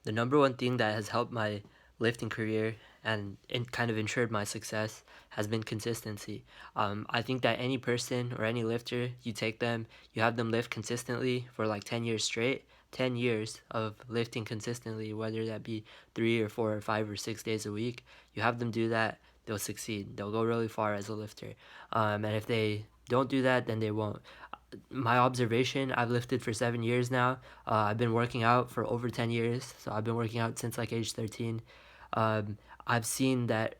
The number one thing that has helped my lifting career and kind of ensured my success has been consistency. I think that any person or any lifter, you take them, you have them lift consistently for like 10 years straight, 10 years of lifting consistently, whether that be 3 or 4 or 5 or 6 days a week, you have them do that, they'll succeed. They'll go really far as a lifter. And if they don't do that, then they won't. My observation, I've lifted for 7 years now. I've been working out for over 10 years, so I've been working out since like age 13. I've seen that,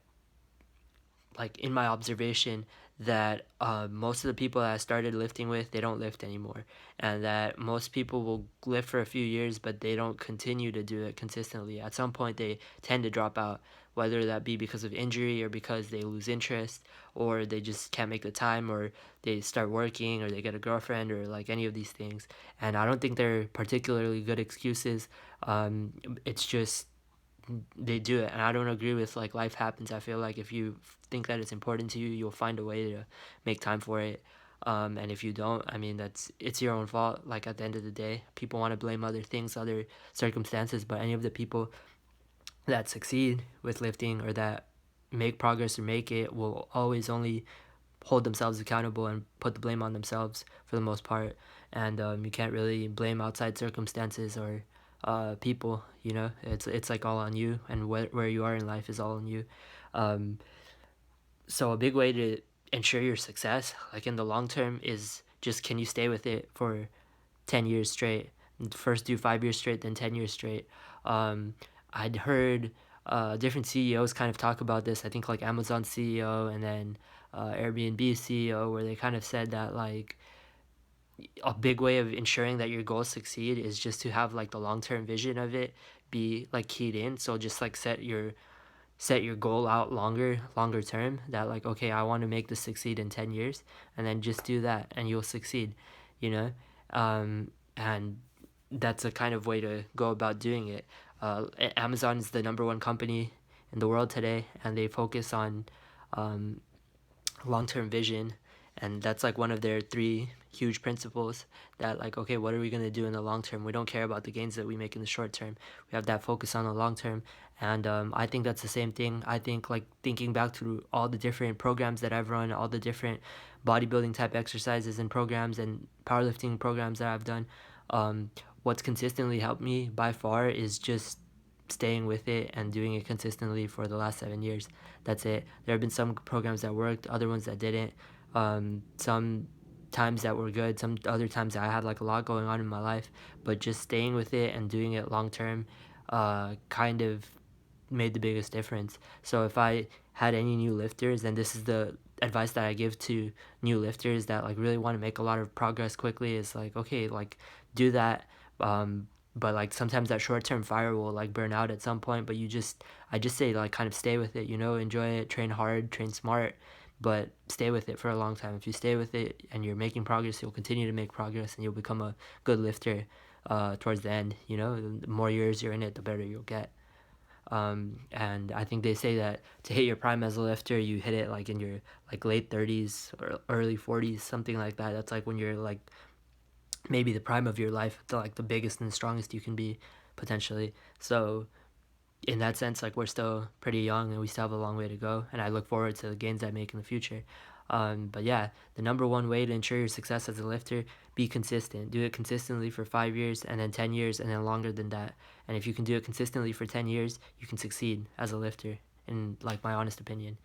like in my observation, that most of the people that I started lifting with, they don't lift anymore, and that most people will lift for a few years, but they don't continue to do it consistently. At some point, they tend to drop out, whether that be because of injury or because they lose interest, or they just can't make the time, or they start working, or they get a girlfriend, or like any of these things. And I don't think they're particularly good excuses. It's just they do it, and I don't agree with like life happens. I feel like if you think that it's important to you, you'll find a way to make time for it. And if you don't, I mean, it's your own fault. Like at the end of the day, people want to blame other things, other circumstances, but any of the people that succeed with lifting or that make progress or make it will always only hold themselves accountable and put the blame on themselves for the most part. And you can't really blame outside circumstances or people. It's like all on you, and where you are in life is all on you. Um, so a big way to ensure your success, like in the long term, is just can you stay with it for 10 years straight? First do 5 years straight, then 10 years straight. Um, I'd heard different CEOs kind of talk about this. I think like Amazon CEO and then Airbnb CEO, where they kind of said that like a big way of ensuring that your goals succeed is just to have like the long term vision of it be like keyed in. So just like set your goal out longer term, that like, okay, I want to make this succeed in 10 years, and then just do that and you'll succeed, you know. And that's a kind of way to go about doing it. Amazon is the number one company in the world today, and they focus on um, long-term vision, and that's like one of their three huge principles, that like, okay, what are we going to do in the long term? We don't care about the gains that we make in the short term. We have that focus on the long term. And I think that's the same thing. I think like thinking back to all the different programs that I've run, all the different bodybuilding type exercises and programs and powerlifting programs that I've done, um, what's consistently helped me by far is just staying with it and doing it consistently for the last 7 years. That's it. There have been some programs that worked, other ones that didn't. Some times that were good, some other times that I had like a lot going on in my life, but just staying with it and doing it long term kind of made the biggest difference. So if I had any new lifters, and this is the advice that I give to new lifters that like really want to make a lot of progress quickly, is like, okay, like do that. But like sometimes that short term fire will like burn out at some point, but I just say like kind of stay with it, enjoy it, train hard, train smart, but stay with it for a long time. If you stay with it and you're making progress, you'll continue to make progress and you'll become a good lifter towards the end. The more years you're in it, the better you'll get. And I think they say that to hit your prime as a lifter, you hit it like in your like late 30s or early 40s, something like that. That's like when you're like maybe the prime of your life, like the biggest and strongest you can be potentially. So in that sense, like we're still pretty young and we still have a long way to go. And I look forward to the gains I make in the future. But yeah, the number one way to ensure your success as a lifter, be consistent. Do it consistently for 5 years and then 10 years and then longer than that. And if you can do it consistently for 10 years, you can succeed as a lifter, in like my honest opinion.